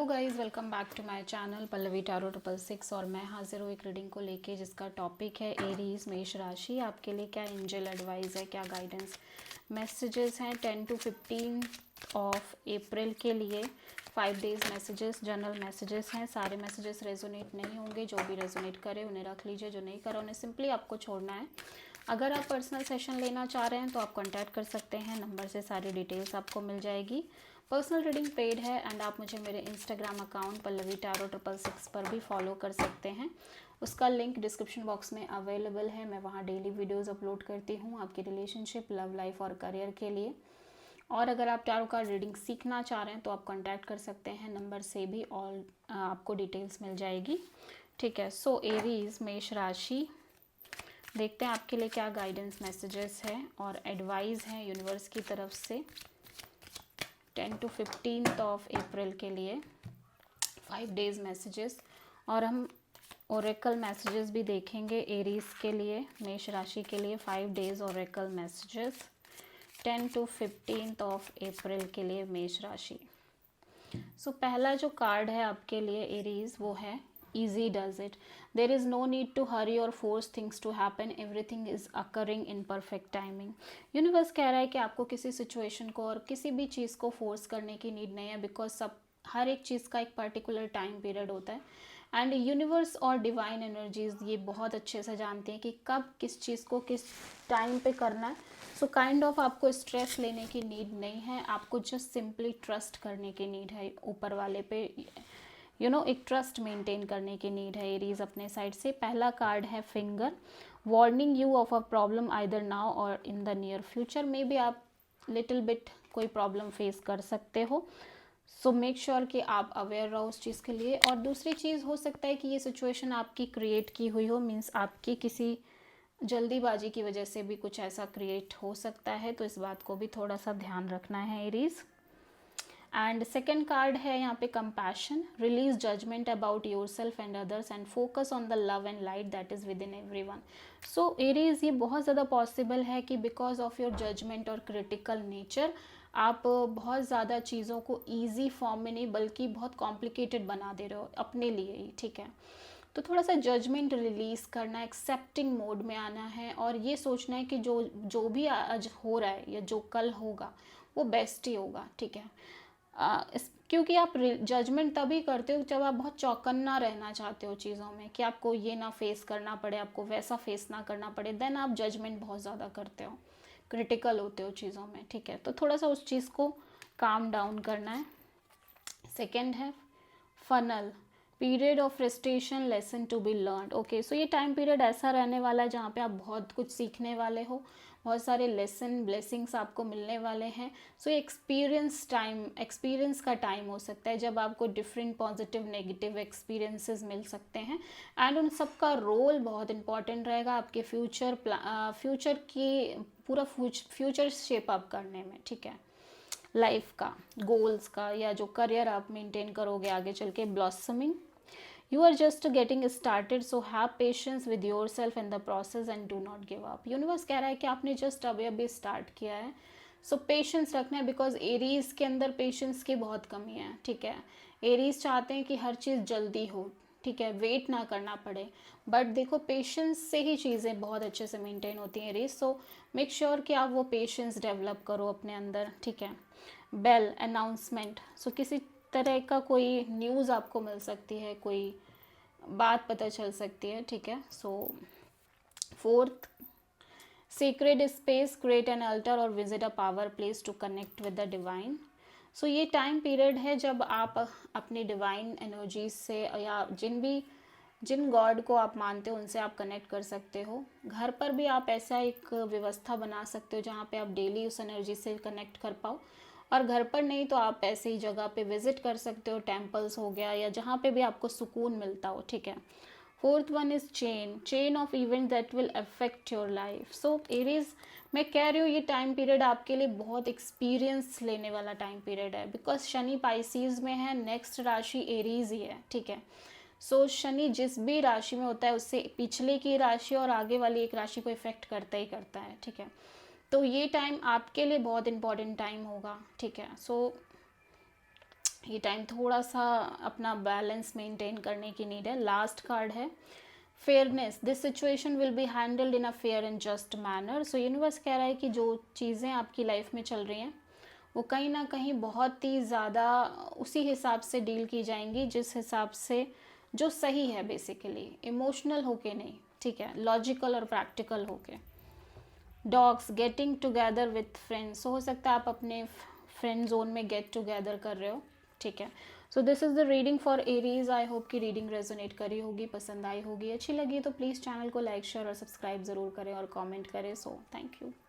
Hello guys, welcome back to my channel Pallavi tarot 666। और मैं हाजिर हूँ एक रीडिंग को लेके जिसका टॉपिक है एरीज मेष राशि। आपके लिए क्या एंजल एडवाइस है, क्या गाइडेंस मैसेजेस हैं 10 to 15 ऑफ अप्रैल के लिए। 5 डेज मैसेजेस, जनरल मैसेजेस हैं। सारे मैसेजेस रेजोनेट नहीं होंगे, जो भी रेजोनेट करे उन्हें रख लीजिए, जो नहीं करा उन्हें सिंपली आपको छोड़ना है। अगर आप पर्सनल सेशन लेना चाह रहे हैं तो आप कॉन्टैक्ट कर सकते हैं, नंबर से सारी डिटेल्स आपको मिल जाएगी। पर्सनल रीडिंग पेड है एंड आप मुझे मेरे इंस्टाग्राम अकाउंट पल्लवी टैरो 666 पर भी फॉलो कर सकते हैं। उसका लिंक डिस्क्रिप्शन बॉक्स में अवेलेबल है। मैं वहाँ डेली वीडियोस अपलोड करती हूँ आपकी रिलेशनशिप, लव लाइफ और करियर के लिए। और अगर आप टैरो कार्ड रीडिंग सीखना चाह रहे हैं तो आप कॉन्टैक्ट कर सकते हैं, नंबर से भी ऑल आपको डिटेल्स मिल जाएगी। ठीक है, सो एरीज मेष राशि, देखते हैं आपके लिए क्या गाइडेंस मैसेजेस है और एडवाइस है यूनिवर्स की तरफ से 10 to 15 ऑफ अप्रैल के लिए। 5 डेज मैसेजेस और हम ओरेकल मैसेजेस भी देखेंगे एरीज के लिए, मेष राशि के लिए 5 days Oracle messages 10 to 15 of April के लिए मेष राशि। सो पहला जो कार्ड है आपके लिए एरीज वो है easy does it. There is no need to hurry or force things to happen. Everything is occurring in perfect timing. Universe कह रहा है कि आपको किसी सिचुएशन को और किसी भी चीज़ को फोर्स करने की नीड नहीं है, बिकॉज सब हर एक चीज़ का एक पर्टिकुलर टाइम पीरियड होता है एंड यूनिवर्स और डिवाइन एनर्जीज ये बहुत अच्छे से जानती हैं कि कब किस चीज़ को किस टाइम पे करना है। सो काइंड ऑफ आपको स्ट्रेस लेने की नीड नहीं है, आपको जस्ट सिंपली ट्रस्ट करने की नीड है ऊपर वाले पे। एक ट्रस्ट मेंटेन करने की नीड है एरीज अपने साइड से। पहला कार्ड है finger, warning you of a problem either now और इन द नियर फ्यूचर। में भी आप लिटिल बिट कोई प्रॉब्लम फेस कर सकते हो, सो मेक श्योर कि आप अवेयर रहो उस चीज़ के लिए। और दूसरी चीज़ हो सकता है कि ये सिचुएशन आपकी क्रिएट की हुई हो, मीन्स आपकी किसी जल्दीबाजी की वजह से भी कुछ ऐसा क्रिएट हो सकता है, तो इस बात को भी थोड़ा सा ध्यान रखना है एरीज। एंड सेकेंड कार्ड है यहाँ पे compassion, release judgement about yourself and others and focus on the love and light that is within everyone. So Aries, ये बहुत ज़्यादा पॉसिबल है कि बिकॉज ऑफ योर जजमेंट और critical nature आप बहुत ज़्यादा चीज़ों को ईजी फॉर्म में नहीं बल्कि बहुत कॉम्प्लिकेटेड बना दे रहे हो अपने लिए ही। ठीक है, तो थोड़ा सा जजमेंट रिलीज करना, एक्सेप्टिंग मोड में आना है और ये सोचना है कि जो जो भी आज हो रहा है या जो कल होगा वो बेस्ट ही होगा। ठीक है, क्योंकि आप जजमेंट तभी करते हो जब आप बहुत चौकन्ना रहना चाहते हो चीज़ों में, कि आपको ये ना फेस करना पड़े, आपको वैसा फेस ना करना पड़े, देन आप जजमेंट बहुत ज़्यादा करते हो, क्रिटिकल होते हो चीज़ों में। ठीक है, तो थोड़ा सा उस चीज़ को काम डाउन करना है। सेकेंड है funnel, period of frustration, lesson to be learn. Okay, so ये टाइम पीरियड ऐसा रहने वाला है जहाँ पे आप बहुत कुछ सीखने वाले हो, बहुत सारे लेसन ब्लेसिंग्स आपको मिलने वाले हैं। सो ये एक्सपीरियंस का टाइम हो सकता है जब आपको डिफरेंट पॉजिटिव नेगेटिव एक्सपीरियंसेस मिल सकते हैं एंड उन सब का रोल बहुत इंपॉर्टेंट रहेगा आपके फ्यूचर की पूरा फ्यूचर शेप अप करने में। ठीक है, लाइफ का, गोल्स का, या जो करियर आप मेंटेन करोगे आगे चल के, blossoming. You are just getting started, so have patience with yourself in the process and do not give up. Universe कह रहा है कि आपने जस्ट अभी स्टार्ट किया है, सो पेशेंस रखना है, बिकॉज एरीज के अंदर पेशेंस की बहुत कमी है। ठीक है, एरीज चाहते हैं कि हर चीज़ जल्दी हो, ठीक है, वेट ना करना पड़े, बट देखो पेशेंस से ही चीज़ें बहुत अच्छे से मेंटेन होती हैं एरीज। सो मेक श्योर कि आप वो पेशेंस डेवलप करो अपने अंदर। ठीक है, बेल, अनाउंसमेंट, सो किसी तरह का कोई न्यूज़ आपको मिल सकती है, कोई बात पता चल सकती है। ठीक है, so fourth, secret space, create an altar और visit a power place to connect with the divine. So ये टाइम पीरियड है जब आप अपनी डिवाइन एनर्जी से या जिन गॉड को आप मानते हो उनसे आप कनेक्ट कर सकते हो। घर पर भी आप ऐसा एक व्यवस्था बना सकते हो जहाँ पे आप डेली उस एनर्जी से कनेक्ट कर पाओ, और घर पर नहीं तो आप ऐसे ही जगह पे विजिट कर सकते हो, टेम्पल्स हो गया या जहाँ पे भी आपको सुकून मिलता हो। ठीक है, fourth one is chain of event that will affect your life. So Aries, मैं कह रही हूँ ये टाइम पीरियड आपके लिए बहुत एक्सपीरियंस लेने वाला टाइम पीरियड है, बिकॉज शनि पाइसीज में है, नेक्स्ट राशि एरीज ही है। ठीक है, सो शनि जिस भी राशि में होता है उससे पिछले की राशि और आगे वाली एक राशि को इफेक्ट करता ही करता है। ठीक है, तो ये टाइम आपके लिए बहुत इंपॉर्टेंट टाइम होगा। ठीक है, सो ये टाइम थोड़ा सा अपना बैलेंस मेंटेन करने की नीड है। लास्ट कार्ड है fairness, this situation will be handled in a fair and just manner. So universe कह रहा है कि जो चीज़ें आपकी लाइफ में चल रही हैं वो कहीं ना कहीं बहुत ही ज़्यादा उसी हिसाब से डील की जाएंगी जिस हिसाब से जो सही है, बेसिकली इमोशनल होके नहीं, ठीक है, लॉजिकल और प्रैक्टिकल होके। Dogs getting together with friends, हो सकता है आप अपने फ्रेंड जोन में गेट टुगेदर कर रहे हो, ठीक है। So this is the reading for Aries. I hope कि रीडिंग रेजोनेट करी होगी, पसंद आई होगी, अच्छी लगी तो प्लीज़ चैनल को लाइक शेयर और सब्सक्राइब ज़रूर करें और कमेंट करें। So thank you.